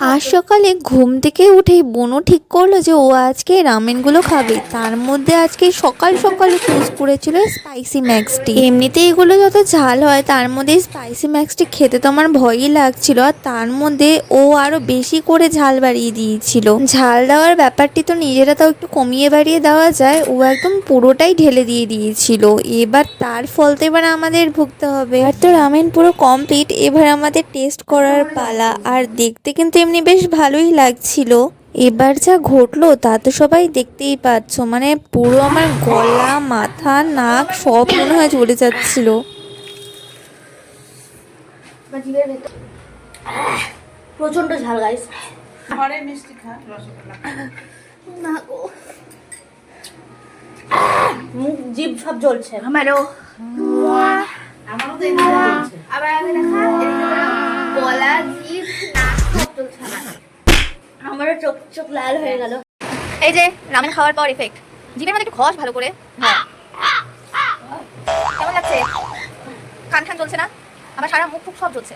আজ সকালে ঘুম থেকে উঠেই বোনও ঠিক করলো যে ও আজকে রামেনগুলো খাবে। তার মধ্যে আজকে সকাল সকালে চুজ করেছিল স্পাইসি ম্যাক্সটি। এমনিতে এগুলো যত ঝাল হয় তার মধ্যে স্পাইসি ম্যাক্সটি খেতে তো আমার ভয়ই লাগছিল, আর তার মধ্যে ও আরো বেশি করে ঝাল বাড়িয়ে দিয়েছিল। ঝাল দেওয়ার ব্যাপারটি তো নিজেরা তাও একটু কমিয়ে বাড়িয়ে দেওয়া যায়, ও একদম পুরোটাই ঢেলে দিয়ে দিয়েছিল। এবার তার ফল তো এবার আমাদের ভুগতে হবে। আর তো রামেন পুরো কমপ্লিট, এবার আমাদের টেস্ট করার পালা। আর দেখতে কিন্তু এমনি বেশ ভালোই লাগছিল। এবার যা ঘটলো তা তো সবাই দেখতেই পাচ্ছ, মানে পুরো আমার গলা মাথা নাক সব মনে হয় চলে যাচ্ছিল। প্রচন্ড ঝাল গাইস। ঘরে মিষ্টি খা রসগোল্লা। না গো, মুখ জিভ সব জ্বলছে। আমারও তো এদিকে চলছে। আবার আগে দেখা গলা জিভ নাক সব জ্বলছে আমার। আমারও চোখ চোখ লাল হয়ে গেল। এই যে রামেন খাওয়ার পর এফেক্ট, জিভের মধ্যে একটু ঘষ ভালো করে। হ্যাঁ, কেমন লাগছে? কান ঠান চলছে না? আমার সারা মুখ ফুক সব চলছে।